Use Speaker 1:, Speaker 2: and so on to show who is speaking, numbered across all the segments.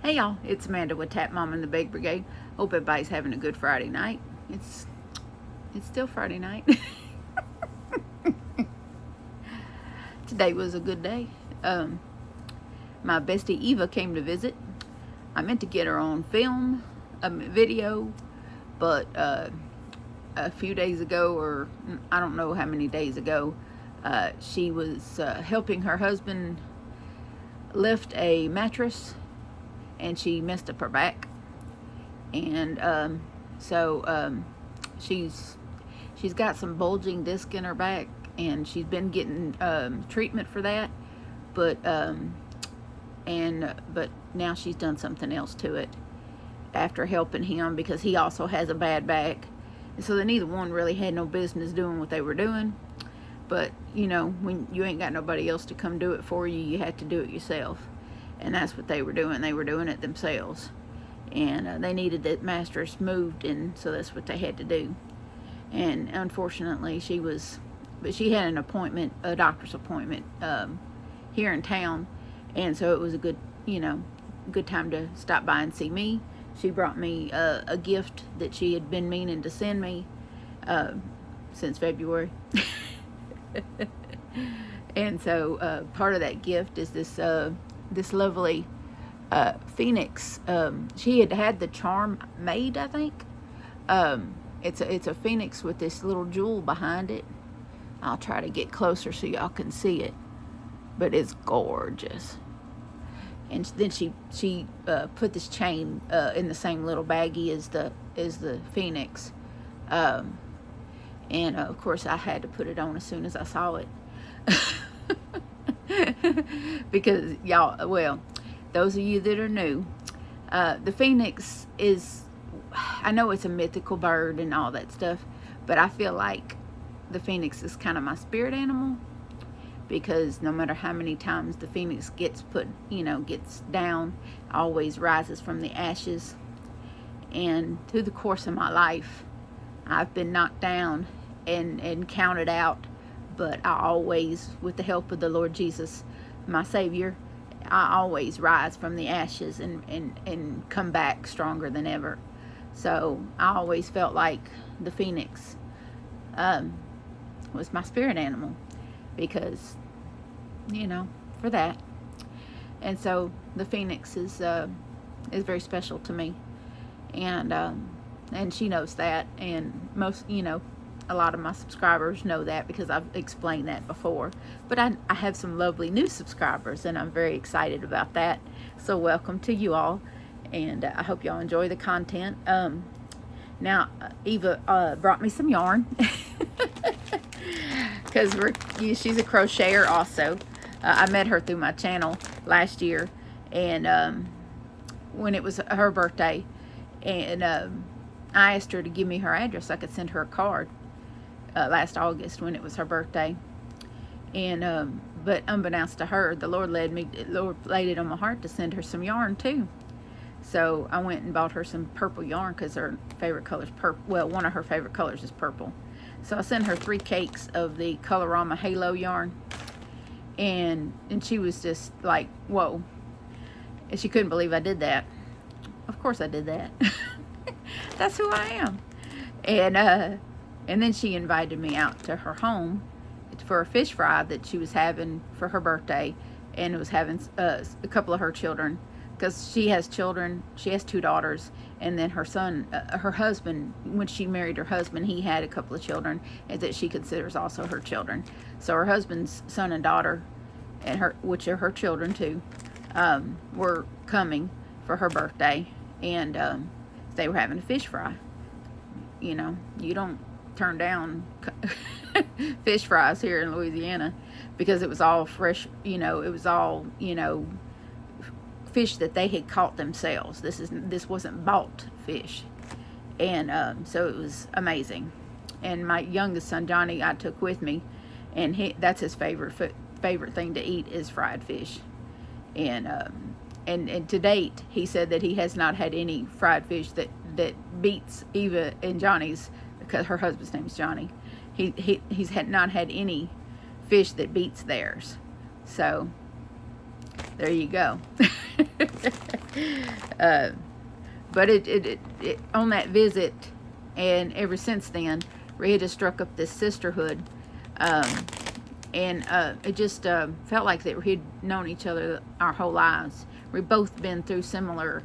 Speaker 1: Hey y'all, it's Amanda with Tap Mom and the Bake Brigade. Hope everybody's having a good Friday night. It's still Friday night. Today was a good day. My bestie Eva came to visit. I meant to get her on film, video, but a few days ago, or I don't know how many days ago, she was helping her husband lift a mattress, and she messed up her back, and she's got some bulging disc in her back, and she's been getting treatment for that, but now she's done something else to it after helping him, because he also has a bad back, and so neither one really had no business doing what they were doing. But you know, when you ain't got nobody else to come do it for you, you have to do it yourself. And that's what they were doing. They were doing it themselves. And they needed that mattress moved, and so that's what they had to do. And unfortunately, she had an appointment, a doctor's appointment, here in town. And so it was a good time to stop by and see me. She brought me a gift that she had been meaning to send me since February. And so part of that gift is this lovely phoenix. She had the charm made, I think. It's a phoenix with this little jewel behind it. I'll try to get closer so y'all can see it, but it's gorgeous. And then she put this chain in the same little baggie as the phoenix, and of course I had to put it on as soon as I saw it. Because y'all, well, those of you that are new, the phoenix is, I know it's a mythical bird and all that stuff, but I feel like the phoenix is kind of my spirit animal, because no matter how many times the phoenix gets down, always rises from the ashes. And through the course of my life, I've been knocked down and counted out, but I always, with the help of the Lord Jesus, my Savior, I always rise from the ashes and come back stronger than ever. So I always felt like the phoenix was my spirit animal, because, for that. And so the phoenix is very special to me, and she knows that, and most, a lot of my subscribers know that, because I've explained that before. But I have some lovely new subscribers, and I'm very excited about that. So welcome to you all, and I hope y'all enjoy the content. Now, Eva brought me some yarn, because she's a crocheter also. I met her through my channel last year, and when it was her birthday, and I asked her to give me her address so I could send her a card. Last August, when it was her birthday, and but unbeknownst to her, the Lord laid it on my heart to send her some yarn too. So I went and bought her some purple yarn, because her favorite color is purple. Well, one of her favorite colors is purple. So I sent her 3 cakes of the Colorama Halo yarn, and she was just like, whoa, and she couldn't believe I did that. Of course I did that. That's who I am. And then she invited me out to her home for a fish fry that she was having for her birthday, and it was having a couple of her children, because she has children. She has 2 daughters, and then her son, her husband, when she married her husband, he had a couple of children that she considers also her children. So her husband's son and daughter, and which are her children too, were coming for her birthday, and they were having a fish fry. You don't turn down fish fries here in Louisiana, because it was all fresh. It was all fish that they had caught themselves. This wasn't bought fish, and so it was amazing. And my youngest son Johnny, I took with me, and that's his favorite thing to eat is fried fish. And to date, he said that he has not had any fried fish that beats Eva and Johnny's, because her husband's name is Johnny. He's not had any fish that beats theirs. So there you go. But it on that visit, and ever since then, we had just struck up this sisterhood. And it just felt like that we had known each other our whole lives. We've both been through similar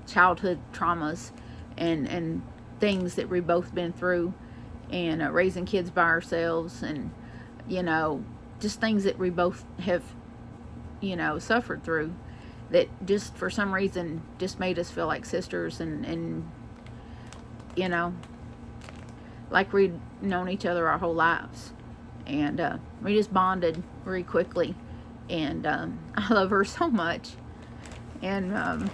Speaker 1: childhood traumas and things that we've both been through, and raising kids by ourselves, and just things that we both have suffered through, that just for some reason just made us feel like sisters, and like we'd known each other our whole lives. And we just bonded very quickly, and I love her so much. And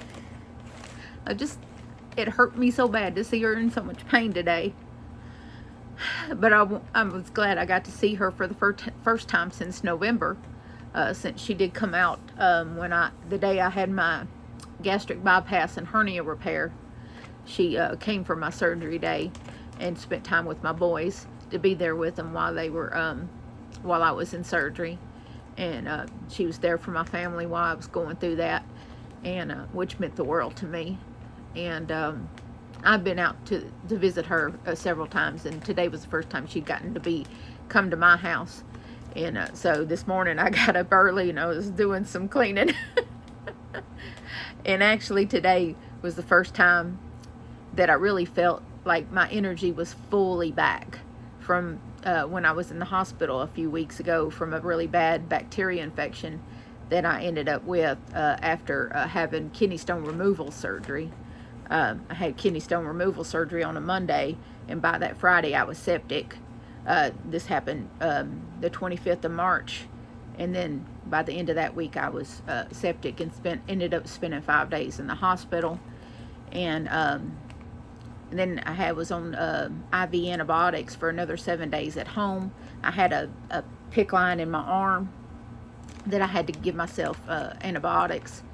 Speaker 1: it hurt me so bad to see her in so much pain today. But I was glad I got to see her for the first time since November, since she did come out the day I had my gastric bypass and hernia repair. She came for my surgery day and spent time with my boys, to be there with them while they were while I was in surgery. And she was there for my family while I was going through that, and which meant the world to me. And I've been out to visit her several times, and today was the first time she'd gotten to come to my house. And so this morning I got up early and I was doing some cleaning. And actually today was the first time that I really felt like my energy was fully back from when I was in the hospital a few weeks ago from a really bad bacteria infection that I ended up with after having kidney stone removal surgery. I had kidney stone removal surgery on a Monday, and by that Friday I was septic. This happened the 25th of March, and then by the end of that week I was septic, and ended up spending 5 days in the hospital. And then I was on IV antibiotics for another 7 days at home. I had a PICC line in my arm that I had to give myself antibiotics.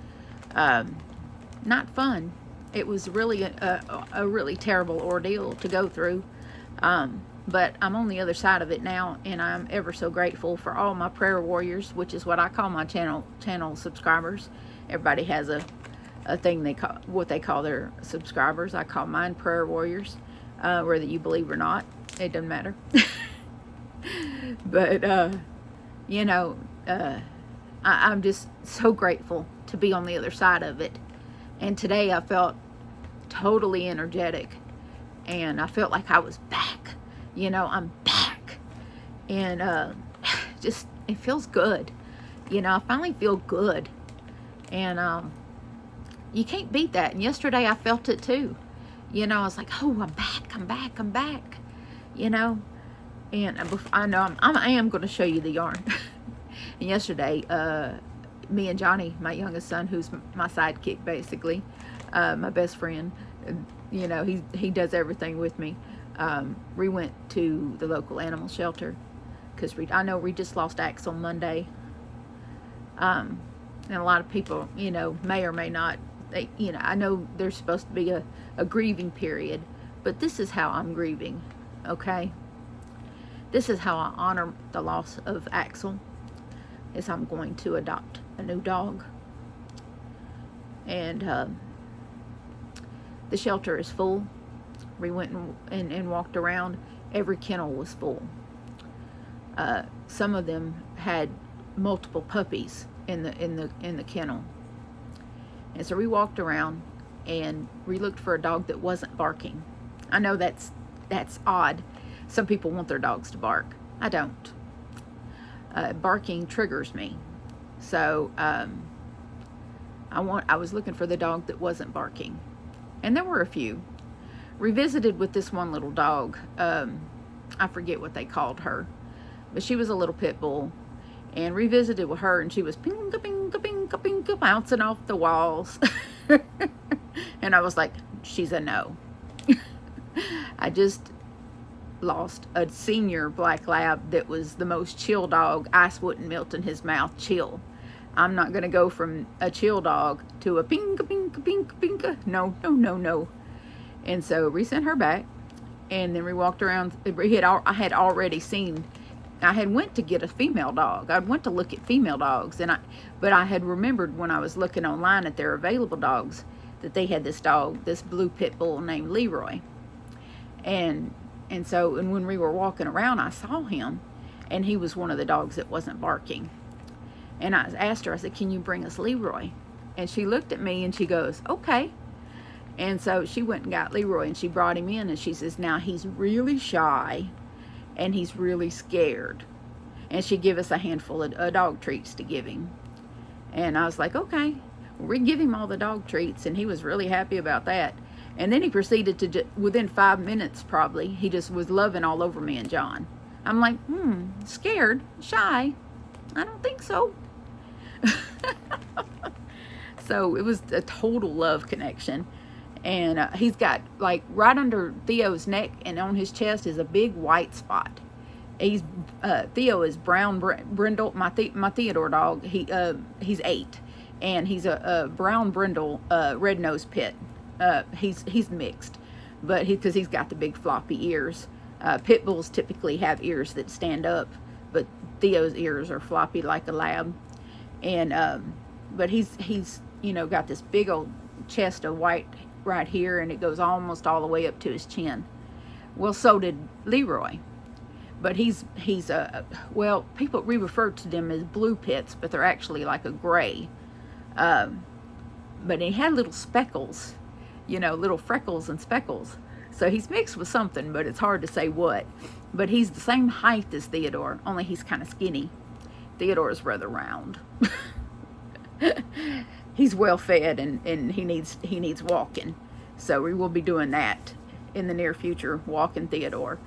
Speaker 1: Not fun. It was really a really terrible ordeal to go through. But I'm on the other side of it now, and I'm ever so grateful for all my prayer warriors, which is what I call my channel subscribers. Everybody has a thing what they call their subscribers. I call mine prayer warriors, whether you believe or not, it doesn't matter. But I'm just so grateful to be on the other side of it. And today I felt totally energetic, and I felt like I was back. I'm back, and just it feels good. I finally feel good, and you can't beat that. And yesterday I felt it too. I was like, oh, I'm back. And I am going to show you the yarn. And yesterday, me and Johnny, my youngest son, who's my sidekick basically, my best friend, he does everything with me. We went to the local animal shelter because I know we just lost Axel Monday. And a lot of people, may or may not. I know there's supposed to be a grieving period, but this is how I'm grieving, okay? This is how I honor the loss of Axel, is I'm going to adopt a new dog. And the shelter is full. We went and walked around. Every kennel was full. Some of them had multiple puppies in the kennel. And so we walked around and we looked for a dog that wasn't barking. I know that's odd. Some people want their dogs to bark. I don't. Barking triggers me. So I was looking for the dog that wasn't barking. And there were a few. Revisited with this one little dog. I forget what they called her, but she was a little pit bull. And revisited with her, and she was pinka, pinka, pinka, pinka, bouncing off the walls. And I was like, she's a no. I just lost a senior black lab that was the most chill dog. Ice wouldn't melt in his mouth. Chill. I'm not going to go from a chill dog to a pinka, pinka, pinka, pinka. No, no, no, no. And so we sent her back, and then we walked around. I had already seen I had went to get a female dog. I went to look at female dogs, but I had remembered when I was looking online at their available dogs that they had this dog, this blue pit bull named Leroy. And when we were walking around, I saw him, and he was one of the dogs that wasn't barking. And I asked her, I said, "Can you bring us Leroy?" And she looked at me and she goes, "Okay." And so she went and got Leroy, and she brought him in, and she says, "Now he's really shy and he's really scared." And she gave us a handful of dog treats to give him. And I was like, okay. We give him all the dog treats, and he was really happy about that. And then he proceeded to, within 5 minutes probably, he just was loving all over me and John. I'm like, scared, shy? I don't think so. So it was a total love connection. And he's got, like, right under Theo's neck and on his chest is a big white spot. Theo is brown brindle. My Theodore dog. He's 8, and he's a brown brindle red-nosed pit. He's mixed, but because he's got the big floppy ears. Pit bulls typically have ears that stand up, but Theo's ears are floppy like a lab. And but he's got this big old chest of white right here, and it goes almost all the way up to his chin. Well, so did Leroy. But he's well, we refer to them as blue pits, but they're actually like a gray. But he had little speckles, little freckles and speckles. So he's mixed with something, but it's hard to say what. But he's the same height as Theodore, only he's kind of skinny. Theodore is rather round. He's well fed, and he needs walking. So we will be doing that in the near future, walking Theodore.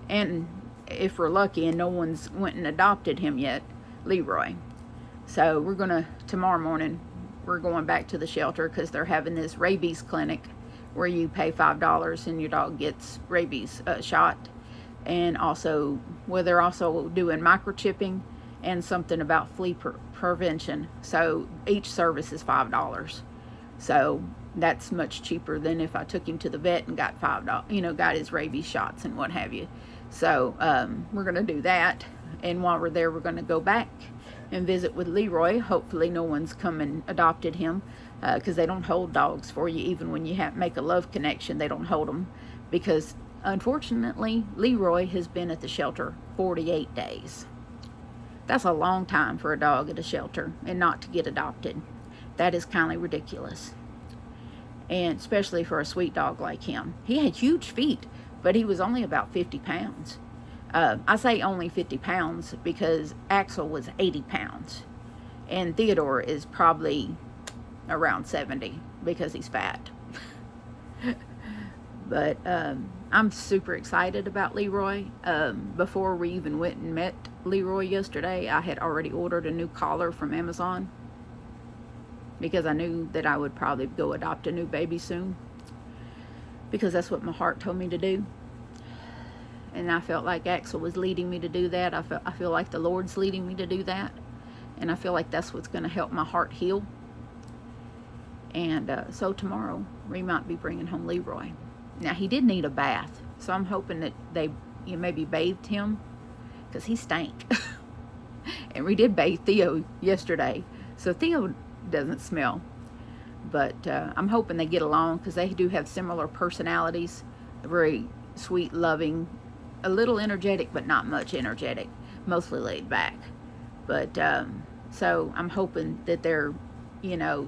Speaker 1: And if we're lucky and no one's went and adopted him yet, Leroy. So tomorrow morning, we're going back to the shelter because they're having this rabies clinic where you pay $5 and your dog gets rabies shot. And also, they're also doing microchipping and something about flea prevention. So each service is $5. So that's much cheaper than if I took him to the vet and got $5, got his rabies shots and what have you. So we're going to do that, and while we're there, we're going to go back and visit with Leroy. Hopefully no one's come and adopted him, because they don't hold dogs for you. Even when you make a love connection, they don't hold them, because unfortunately Leroy has been at the shelter 48 days. That's a long time for a dog at a shelter and not to get adopted. That is kind of ridiculous, and especially for a sweet dog like him. He had huge feet, but he was only about 50 pounds. I say only 50 pounds because Axel was 80 pounds. And Theodore is probably around 70 because he's fat. But I'm super excited about Leroy. Before we even went and met Leroy yesterday, I had already ordered a new collar from Amazon because I knew that I would probably go adopt a new baby soon, because that's what my heart told me to do. And I felt like Axel was leading me to do that. I feel like the Lord's leading me to do that. And I feel like that's what's going to help my heart heal. And so tomorrow, we might be bringing home Leroy. Now, he did need a bath. So I'm hoping that they maybe bathed him, because he stank. And we did bathe Theo yesterday. So Theo doesn't smell. But I'm hoping they get along, because they do have similar personalities. Very sweet, loving, a little energetic, but not much energetic. Mostly laid back. But so I'm hoping that they're,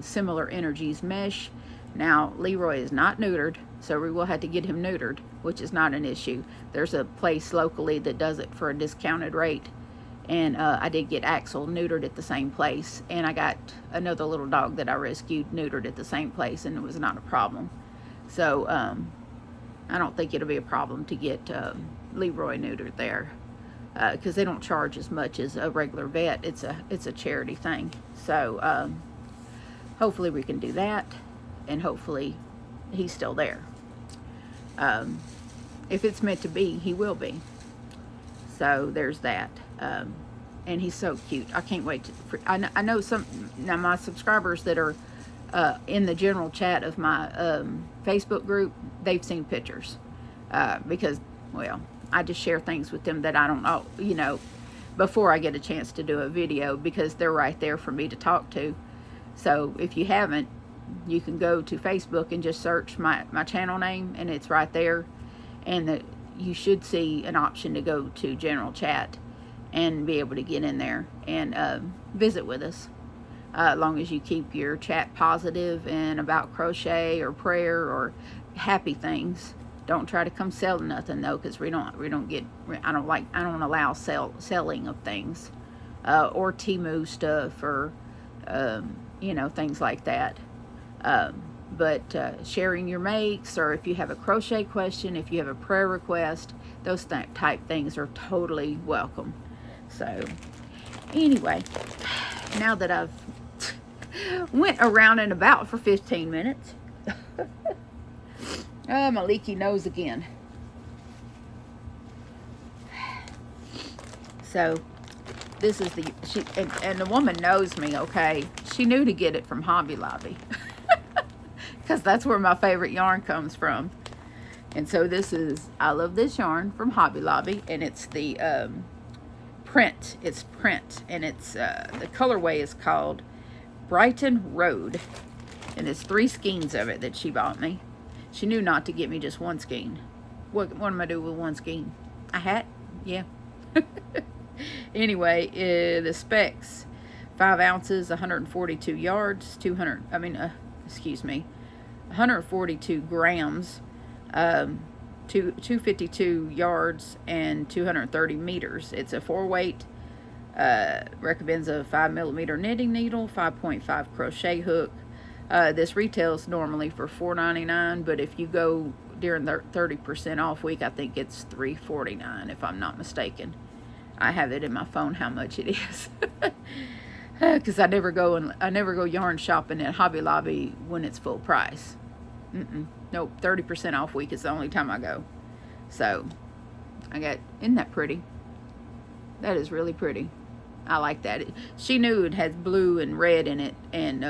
Speaker 1: similar energies mesh. Now, Leroy is not neutered, so we will have to get him neutered, which is not an issue. There's a place locally that does it for a discounted rate. And I did get Axel neutered at the same place. And I got another little dog that I rescued neutered at the same place, and it was not a problem. So I don't think it'll be a problem to get Leroy neutered there, because they don't charge as much as a regular vet. It's a charity thing. So hopefully we can do that, and hopefully he's still there. If it's meant to be, he will be. So there's that. And he's so cute. I can't wait I know now my subscribers that are in the general chat of my Facebook group, they've seen pictures, because, well, I just share things with them that I don't know, before I get a chance to do a video, because they're right there for me to talk to. So if you haven't, you can go to Facebook and just search my channel name, and it's right there. And you should see an option to go to general chat and be able to get in there and visit with us. As long as you keep your chat positive and about crochet or prayer or happy things. Don't try to come sell nothing though, because I don't allow selling of things, or Temu stuff, or you know, things like that. But sharing your makes, or if you have a crochet question, if you have a prayer request, those type things are totally welcome. So anyway, now that I've went around and about for 15 minutes, my leaky nose again. So this is and the woman knows me, okay? She knew to get it from Hobby Lobby, because that's where my favorite yarn comes from. And so this is, I love this yarn from Hobby Lobby, and it's the print. It's print, and it's the colorway is called Brighton Road, and it's 3 skeins of it that she bought me. She knew not to get me just 1 skein. What am I doing with 1 skein? A hat? Yeah. Anyway, the specs: 5 ounces, 142 yards, 142 grams, 252 yards, and 230 meters. It's a 4-weight. Recommends a 5mm knitting needle, 5.5 crochet hook. This retails normally for $4.99, but if you go during the 30% off week, I think it's $3.49 if I'm not mistaken. I have it in my phone how much it is, because I never go yarn shopping at Hobby Lobby when it's full price. Nope, 30% off week is the only time I go. So isn't that pretty? That is really pretty. I like that. She knew it has blue and red in it, and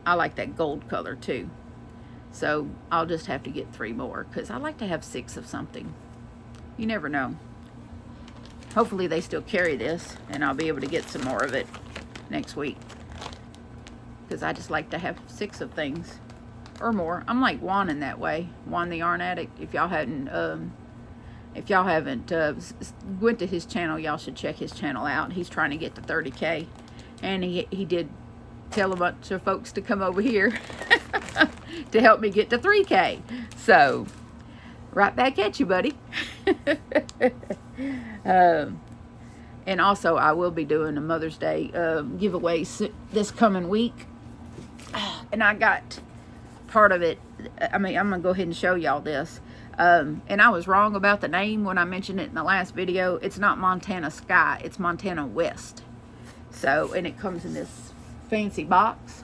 Speaker 1: I like that gold color too. So I'll just have to get 3 more, because I like to have 6 of something. You never know. Hopefully they still carry this, and I'll be able to get some more of it next week, because I just like to have 6 of things or more. I'm like Juan in that way. Juan the Yarn Addict. If y'all haven't went to his channel, y'all should check his channel out. He's trying to get to 30K, and he did tell a bunch of folks to come over here to help me get to 3K. So right back at you, buddy. And also I will be doing a Mother's Day giveaway this coming week, and I got part of it. I'm gonna go ahead and show y'all this. And I was wrong about the name when I mentioned it in the last video. It's not Montana Sky, it's Montana West. So, and it comes in this fancy box.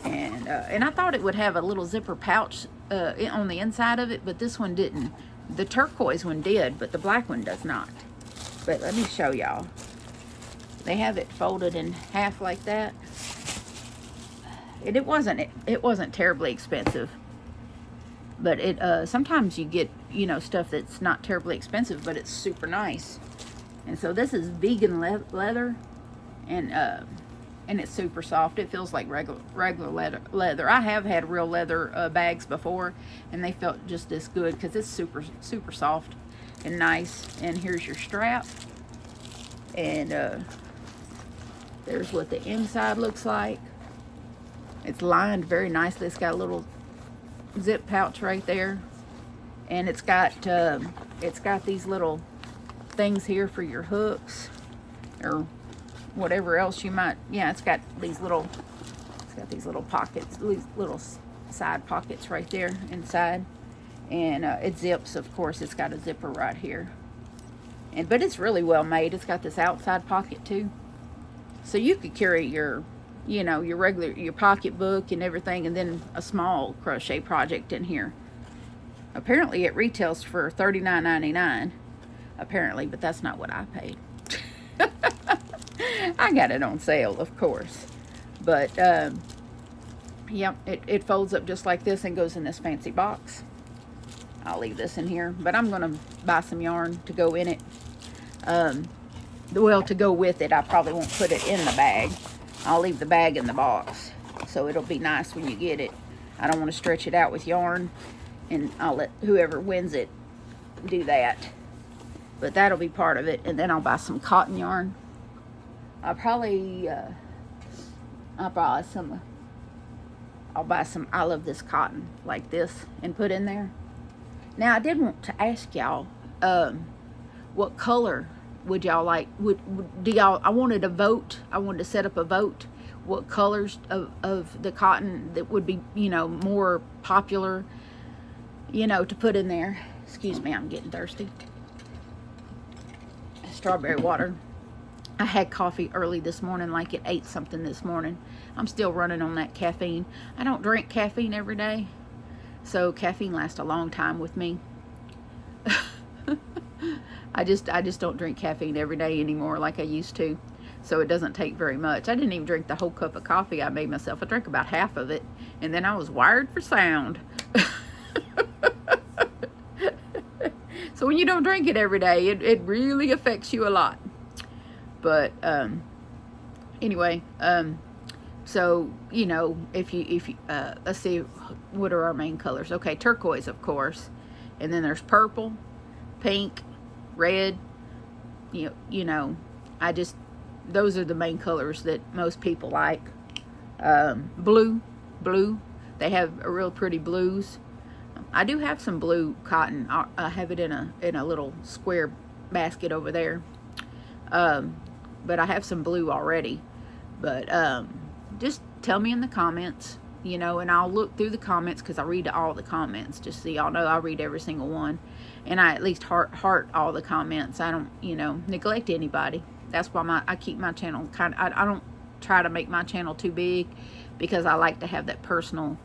Speaker 1: And I thought it would have a little zipper pouch on the inside of it, but this one didn't. The turquoise one did, but the black one does not. But let me show y'all. They have it folded in half like that. And it wasn't terribly expensive. But it sometimes you get, you know, stuff that's not terribly expensive, but it's super nice. And so this is vegan leather, and it's super soft. It feels like regular leather. I have had real leather bags before, and they felt just as good, because it's super soft and nice. And here's your strap, and there's what the inside looks like. It's lined very nicely. It's got a little zip pouch right there, and it's got these little things here for your hooks or whatever else you might. Yeah, it's got these little pockets, these little side pockets right there inside, and it zips. Of course, it's got a zipper right here, but it's really well made. It's got this outside pocket too, so you could carry your, you know, your pocketbook and everything, and then a small crochet project in here. Apparently it retails for $39.99, apparently, but that's not what I paid. I got it on sale, of course, but yep, it folds up just like this and goes in this fancy box. I'll leave this in here, but I'm gonna buy some yarn to go in it. Well, to go with it, I probably won't put it in the bag. I'll leave the bag in the box, so it'll be nice when you get it. I don't want to stretch it out with yarn, and I'll let whoever wins it do that. But that'll be part of it, and then I'll buy some cotton yarn. I'll buy some, I love this cotton, like this, and put in there. Now, I did want to ask y'all, what color would y'all like? Do y'all? I wanted a vote. I wanted to set up a vote. What colors of the cotton that would be, you know, more popular, you know, to put in there. Excuse me, I'm getting thirsty. Strawberry water. I had coffee early this morning, like at 8 something this morning. I'm still running on that caffeine. I don't drink caffeine every day, so caffeine lasts a long time with me. I just don't drink caffeine every day anymore like I used to, so it doesn't take very much. I didn't even drink the whole cup of coffee I made myself. I drank about half of it, and then I was wired for sound. So when you don't drink it every day, it really affects you a lot. But anyway, so, you know, if you let's see, what are our main colors? Okay, turquoise, of course, and then there's purple, pink, red. You know, those are the main colors that most people like. Blue, they have a real pretty blues. I do have some blue cotton. I have it in a little square basket over there. But I have some blue already. But just tell me in the comments, you know, and I'll look through the comments, because I read all the comments, just so y'all know I read every single one. And I at least heart all the comments. I don't, you know, neglect anybody. That's why I keep my channel I don't try to make my channel too big, because I like to have that personal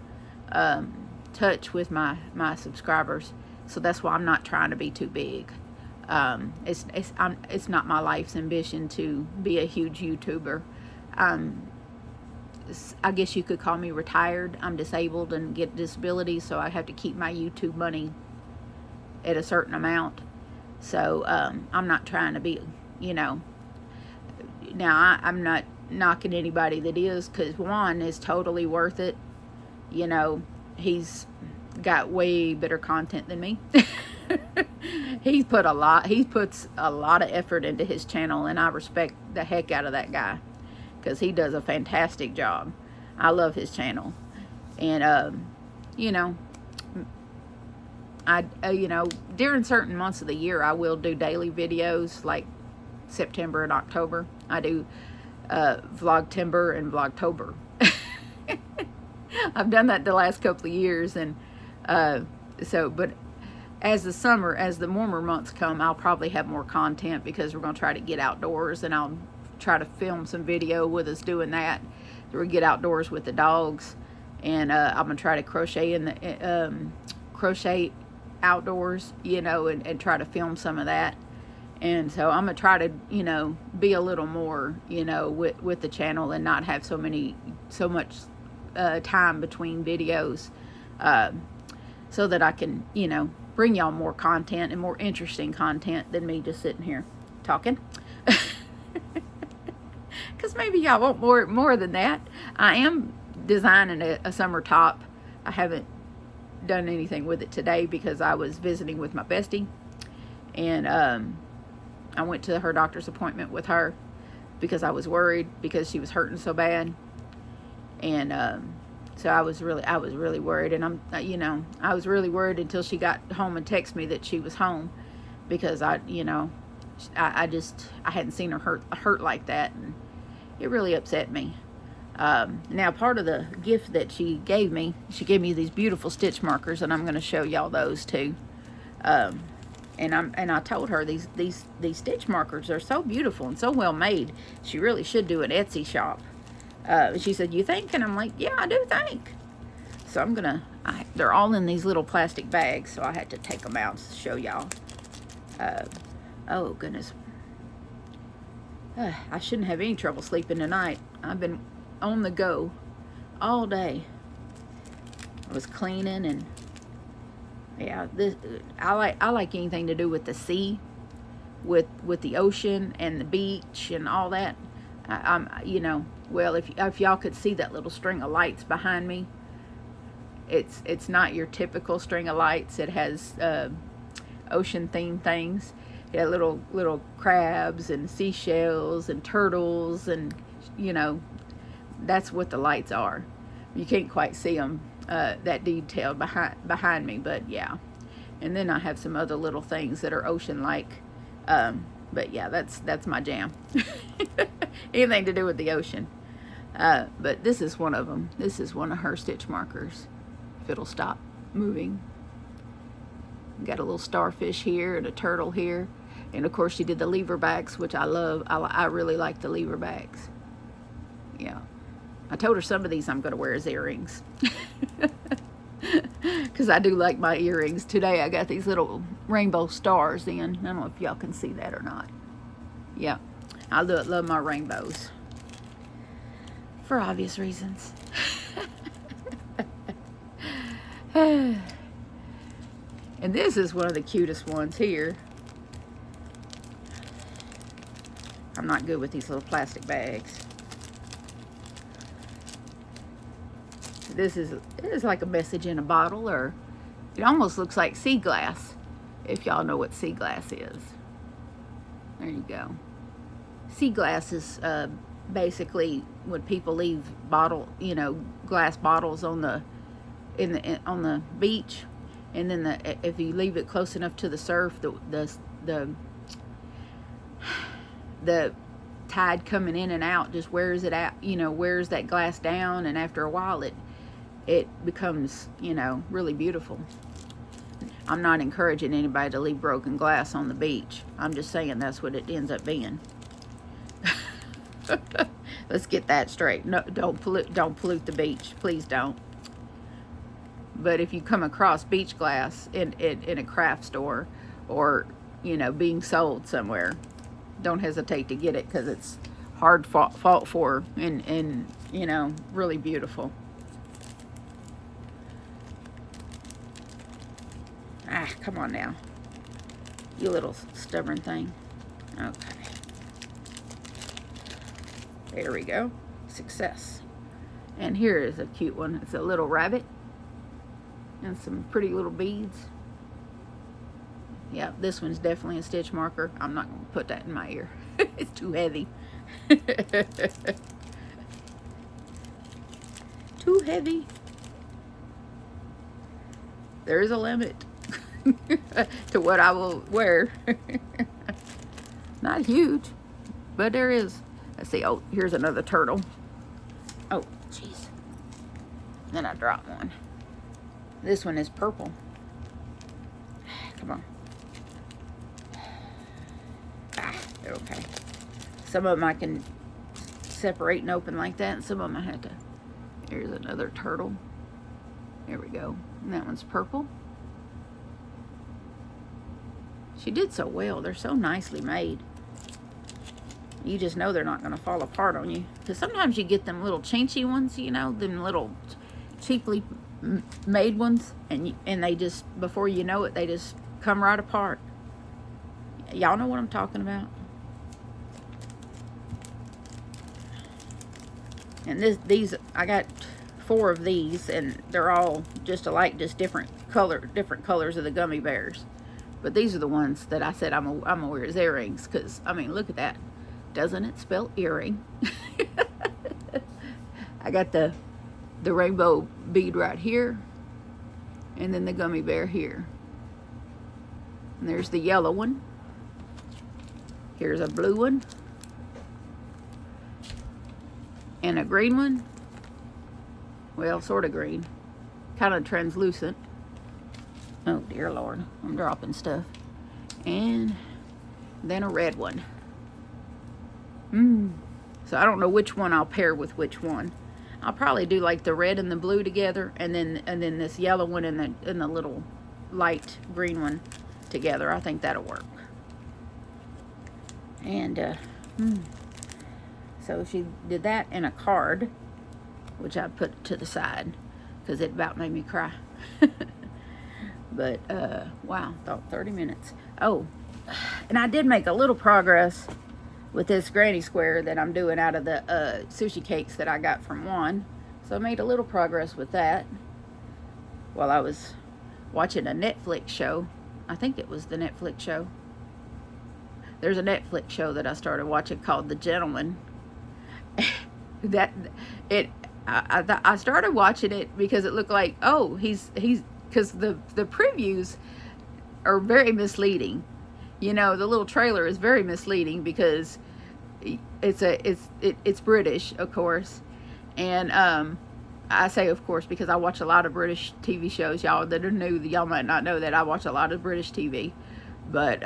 Speaker 1: touch with my subscribers. So that's why I'm not trying to be too big. It's not my life's ambition to be a huge YouTuber. I guess you could call me retired. I'm disabled and get disability, so I have to keep my YouTube money at a certain amount. So I'm not trying to be, you know. Now, I'm not knocking anybody that is, because Juan is totally worth it. You know, he's got way better content than me. He puts a lot of effort into his channel, and I respect the heck out of that guy, because he does a fantastic job. I love his channel. And you know, you know, during certain months of the year, I will do daily videos, like September and October. I do Vlogtember and Vlogtober. I've done that the last couple of years, and but as the warmer months come, I'll probably have more content, because we're going to try to get outdoors, and I'll try to film some video with us doing that. We get outdoors with the dogs, and I'm going to try to crochet outdoors, you know, and try to film some of that. And so I'm going to try to, you know, be a little more, you know, with the channel, and not have so much time between videos, so that I can, you know, bring y'all more content, and more interesting content than me just sitting here talking. Because maybe y'all want more than that. I am designing a summer top. I haven't done anything with it today, because I was visiting with my bestie, and I went to her doctor's appointment with her, because I was worried, because she was hurting so bad. And so I was really worried, and you know, I was really worried until she got home and texted me that she was home, because you know, I hadn't seen her hurt like that, and it really upset me. Now, part of the gift that she gave me these beautiful stitch markers, and I'm going to show y'all those too. And I told her these stitch markers are so beautiful and so well made. She really should do an Etsy shop. She said, "You think?" And I'm like, "Yeah, I do think." So they're all in these little plastic bags, so I had to take them out to show y'all. Oh goodness. I shouldn't have any trouble sleeping tonight. I've been on the go all day. I was cleaning, and yeah, I like anything to do with the sea. with the ocean and the beach and all that. I'm, you know, well, if y'all could see that little string of lights behind me, it's not your typical string of lights. It has ocean themed things. Yeah, little crabs and seashells and turtles, and you know, that's what the lights are. You can't quite see them that detailed behind me, but yeah. And then I have some other little things that are ocean like, but yeah, that's my jam. Anything to do with the ocean. But this is one of them. This is one of her stitch markers. If it'll stop moving. Got a little starfish here and a turtle here. And of course she did the lever backs, which I love. I really like the lever backs. Yeah. I told her some of these I'm going to wear as earrings. Because I do like my earrings. Today I got these little rainbow stars in. I don't know if y'all can see that or not. Yeah. I love my rainbows. For obvious reasons. And this is one of the cutest ones here. I'm not good with these little plastic bags. This is like a message in a bottle, or it almost looks like sea glass, if y'all know what sea glass is. There you go. Sea glass is basically when people leave glass bottles on the on the beach, and then if you leave it close enough to the surf, the tide coming in and out just wears it out, wears that glass down, and after a while it becomes, really beautiful. I'm not encouraging anybody to leave broken glass on the beach. I'm just saying that's what it ends up being. Let's get that straight. No, don't pollute the beach. Please don't. But if you come across beach glass in a craft store, or being sold somewhere, don't hesitate to get it, because it's hard fought for, and really beautiful. Ah, come on now, you little stubborn thing. Okay, there we go. Success. And here is a cute one. It's a little rabbit and some pretty little beads. Yeah, this one's definitely a stitch marker. I'm not going to put that in my ear. It's too heavy. Too heavy. There is a limit to what I will wear. Not huge, but there is. Let's see. Oh, here's another turtle. Oh, jeez. Then I dropped one. This one is purple. Come on. Okay. Some of them I can separate and open like that, and some of them I had to. Here's another turtle. There we go. And that one's purple. She did so well. They're so nicely made. You just know they're not going to fall apart on you. Because sometimes you get them little chintzy ones, them little cheaply made ones, and they just, before you know it, they just come right apart. Y'all know what I'm talking about. And these I got 4 of these, and they're all just alike, just different colors of the gummy bears. But these are the ones that I said I'm gonna wear as earrings, because I mean, look at that. Doesn't it spell earring? I got the rainbow bead right here, and then the gummy bear here. And there's the yellow one. Here's a blue one. And a green one. Well, sort of green. Kind of translucent. Oh, dear Lord. I'm dropping stuff. And then a red one. So I don't know which one I'll pair with which one. I'll probably do like the red and the blue together, and then this yellow one and the little light green one together. I think that'll work. And so she did that in a card, which I put to the side because it about made me cry. But wow, thought 30 minutes. Oh, And I did make a little progress with this granny square that I'm doing out of the sushi cakes that I got from Juan. So I made a little progress with that while I was watching a Netflix show. I think it was the Netflix show. There's a Netflix show that I started watching called The Gentleman. I started watching it because it looked like, oh, he's because the previews are very misleading. You know, the little trailer is very misleading because it's British, of course, and I say of course because I watch a lot of British TV shows. Y'all that are new, y'all might not know that I watch a lot of British TV, but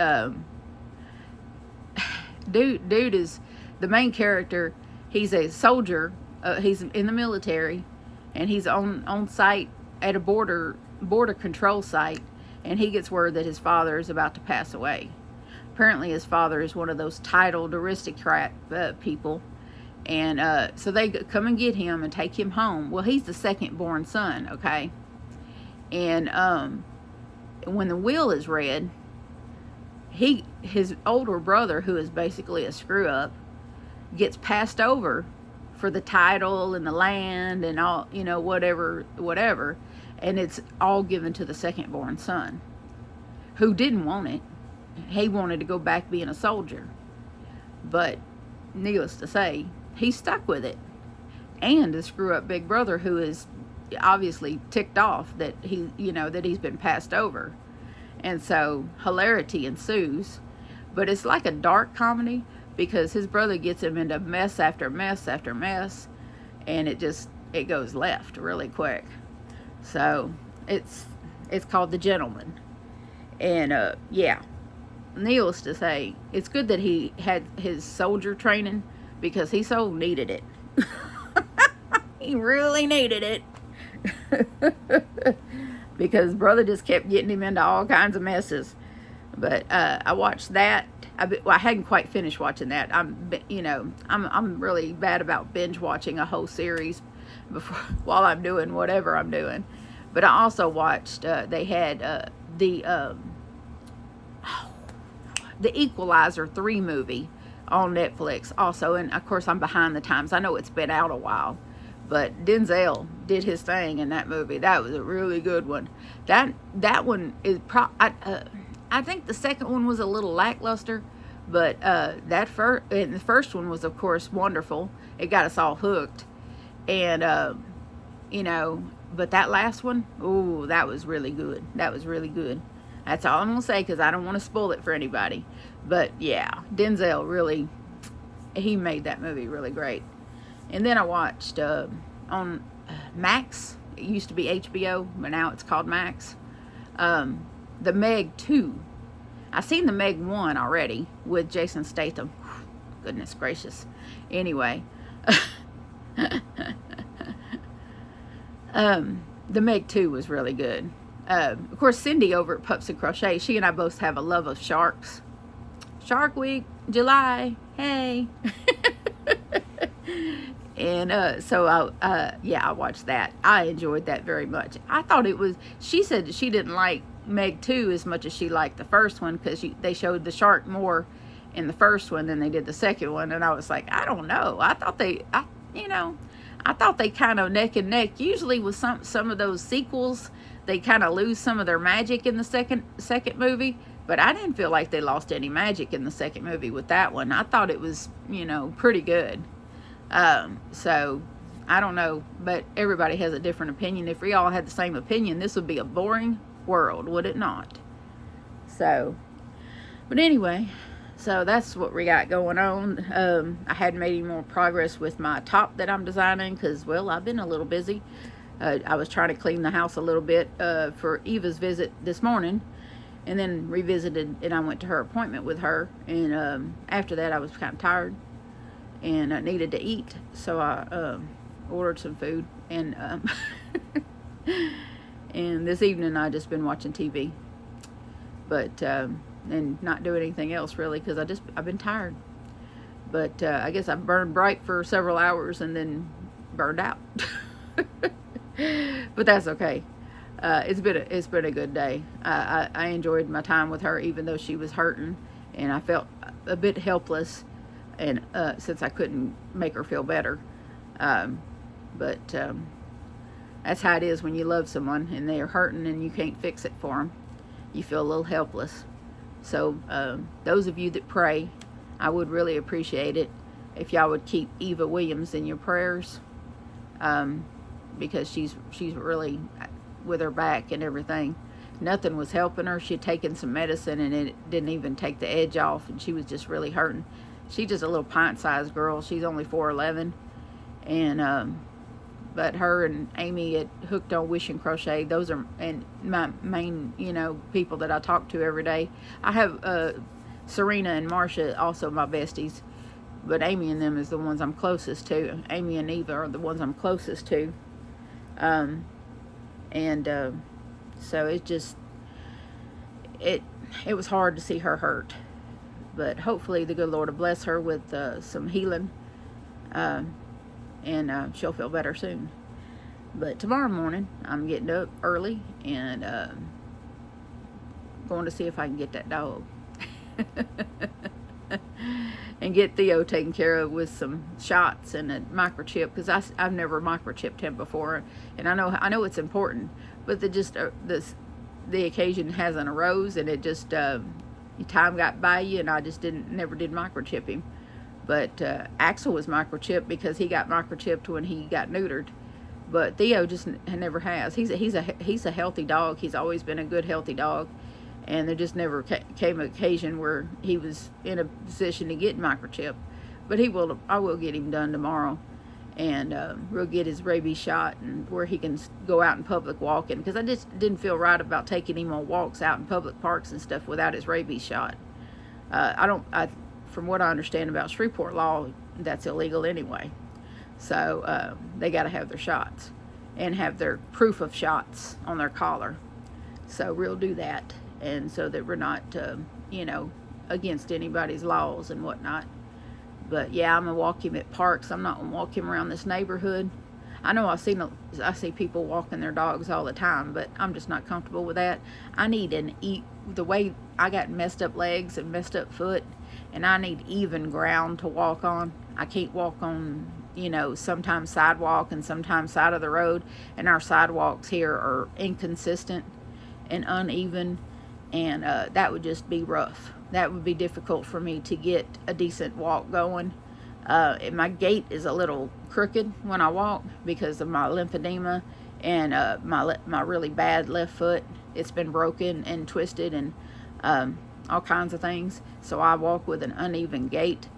Speaker 1: dude is the main character. He's a soldier. He's in the military, and he's on site at a border control site, and he gets word that his father is about to pass away. Apparently his father is one of those titled aristocrat people, and so they come and get him and take him home. Well, he's the second born son, okay, and when the will is read, his older brother, who is basically a screw up, gets passed over for the title and the land and all, you know, whatever, and it's all given to the second born son, who didn't want it. He wanted to go back being a soldier, but needless to say, he's stuck with it. And the screw up big brother, who is obviously ticked off that that he's been passed over, and so hilarity ensues. But it's like a dark comedy because his brother gets him into mess after mess after mess, and it goes left really quick. So it's called The Gentleman, and yeah. Needless to say, it's good that he had his soldier training because he so needed it. He really needed it. Because brother just kept getting him into all kinds of messes. But I watched that. I hadn't quite finished watching that. I'm really bad about binge watching a whole series while I'm doing whatever I'm doing. But I also watched. They had the Equalizer 3 movie on Netflix also, and of course I'm behind the times. I know it's been out a while, but Denzel did his thing in that movie. That was a really good one. That one is I think the second one was a little lackluster, but the first one was of course wonderful. It got us all hooked, and but that last one, ooh, that was really good. That was really good. That's all I'm going to say because I don't want to spoil it for anybody. But yeah, Denzel really, he made that movie really great. And then I watched on Max. It used to be HBO, but now it's called Max. The Meg 2. I've seen the Meg 1 already with Jason Statham. Goodness gracious. Anyway. The Meg 2 was really good. Of course, Cindy over at Pups and Crochet, she and I both have a love of sharks. Shark Week, July, hey. And so I watched that. I enjoyed that very much. I thought it was, she said that she didn't like Meg 2 as much as she liked the first one because they showed the shark more in the first one than they did the second one. And I was like, I don't know. I thought they kind of neck and neck. Usually with some of those sequels, they kind of lose some of their magic in the second movie, but I didn't feel like they lost any magic in the second movie with that one. I thought it was, pretty good. So I don't know, but everybody has a different opinion. If we all had the same opinion, this would be a boring world, would it not? So, but anyway, so that's what we got going on. I hadn't made any more progress with my top that I'm designing because, well, I've been a little busy. I was trying to clean the house a little bit for Eva's visit this morning, and then revisited, and I went to her appointment with her, and after that I was kind of tired and I needed to eat, so I ordered some food, and and this evening I just been watching TV, but and not doing anything else really because I've been tired, but I guess I burned bright for several hours and then burned out. But that's okay. It's been a good day. I enjoyed my time with her, even though she was hurting, and I felt a bit helpless, and since I couldn't make her feel better. But that's how it is when you love someone and they're hurting and you can't fix it for them. You feel a little helpless. So those of you that pray, I would really appreciate it if y'all would keep Eva Williams in your prayers, because she's really, with her back and everything, nothing was helping her. She had taken some medicine and it didn't even take the edge off, and she was just really hurting. She's just a little pint-sized girl. She's only 4'11", and but her and Amy at Hooked on Wishing Crochet, those are and my main, people that I talk to every day. I have Serena and Marcia, also my besties, but Amy and them is the ones I'm closest to. Amy and Eva are the ones I'm closest to. So it just, it was hard to see her hurt, but hopefully the good Lord will bless her with some healing, and she'll feel better soon. But tomorrow morning I'm getting up early and going to see if I can get that dog and get Theo taken care of with some shots and a microchip, because I've never microchipped him before, and I know it's important, but the occasion hasn't arose, and it just time got by you, and I just never did microchip him. But Axel was microchipped because he got microchipped when he got neutered, but Theo just never has. He's a healthy dog. He's always been a good healthy dog, and there just never came an occasion where he was in a position to get microchipped. But I will get him done tomorrow, and we'll get his rabies shot, and where he can go out in public walking, because I just didn't feel right about taking him on walks out in public parks and stuff without his rabies shot. From what I understand about Shreveport law, that's illegal anyway. So they got to have their shots and have their proof of shots on their collar. So we'll do that, and so that we're not, against anybody's laws and whatnot. But yeah, I'm gonna walk him at parks. I'm not gonna walk him around this neighborhood. I know I see people walking their dogs all the time, but I'm just not comfortable with that. I need the way I got messed up legs and messed up foot, and I need even ground to walk on. I can't walk on, sometimes sidewalk and sometimes side of the road, and our sidewalks here are inconsistent and uneven, and that would just be rough. That would be difficult for me to get a decent walk going. And my gait is a little crooked when I walk because of my lymphedema and my really bad left foot. It's been broken and twisted and all kinds of things. So I walk with an uneven gait,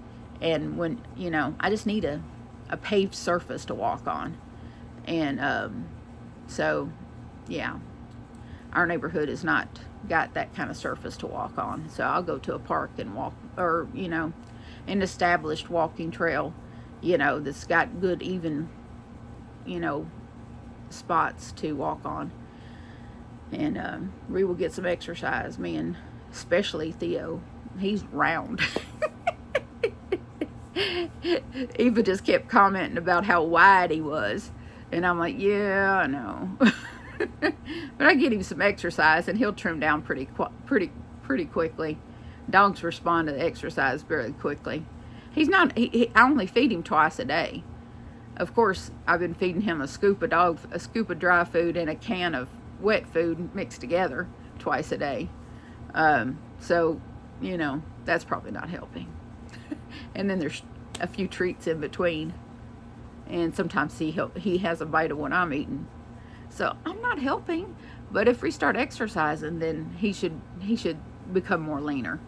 Speaker 1: and when I just need a paved surface to walk on. And so yeah, our neighborhood has not got that kind of surface to walk on. So I'll go to a park and walk, or an established walking trail, that's got good even, spots to walk on. And we will get some exercise, me and especially Theo. He's round. Eva just kept commenting about how wide he was, and I'm like, yeah, I know. But I get him some exercise and he'll trim down pretty quickly. Dogs respond to the exercise very quickly. I only feed him twice a day. Of course, I've been feeding him a scoop of dry food and a can of wet food mixed together twice a day. So, that's probably not helping. And then there's a few treats in between. And sometimes he has a bite of what I'm eating. So I'm not helping. But if we start exercising, then he should become more leaner.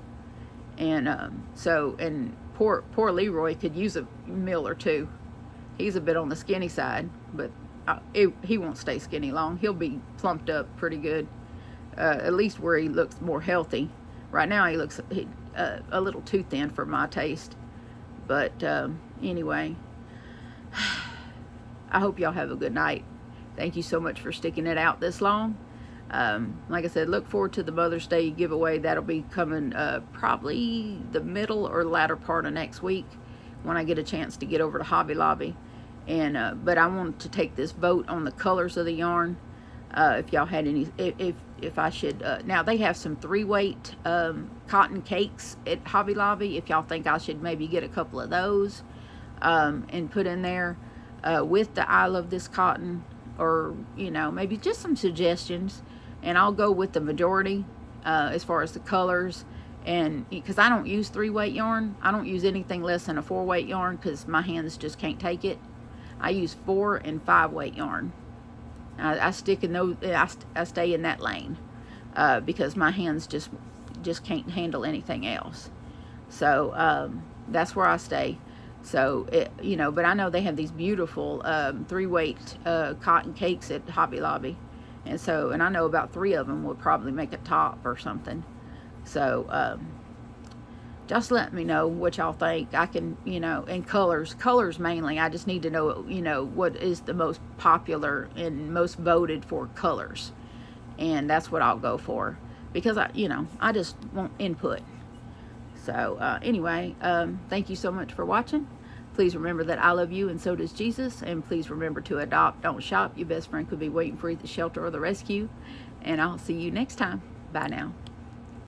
Speaker 1: And and poor Leroy could use a meal or two. He's a bit on the skinny side, but he won't stay skinny long. He'll be plumped up pretty good, at least where he looks more healthy. Right now he looks a little too thin for my taste. But anyway, I hope y'all have a good night. Thank you so much for sticking it out this long. Like I said, look forward to the Mother's Day giveaway. That'll be coming probably the middle or latter part of next week when I get a chance to get over to Hobby Lobby. And but I want to take this vote on the colors of the yarn. If y'all had any, if I should, now they have some 3-weight cotton cakes at Hobby Lobby. If y'all think I should maybe get a couple of those and put in there with the I Love This Cotton, or maybe just some suggestions, and I'll go with the majority as far as the colors. And because I don't use 3-weight yarn, I don't use anything less than a 4-weight yarn because my hands just can't take it. I use 4 and 5-weight yarn. I stick in those. I stay in that lane because my hands just can't handle anything else. So that's where I stay. So but I know they have these beautiful 3-weight cotton cakes at Hobby Lobby, and I know about 3 of them would probably make a top or something. So just let me know what y'all think. I can, and colors mainly. I just need to know, what is the most popular and most voted for colors. And that's what I'll go for, because I just want input. So anyway, thank you so much for watching. Please remember that I love you and so does Jesus. And please remember to adopt, don't shop. Your best friend could be waiting for you at the shelter or the rescue. And I'll see you next time. Bye now.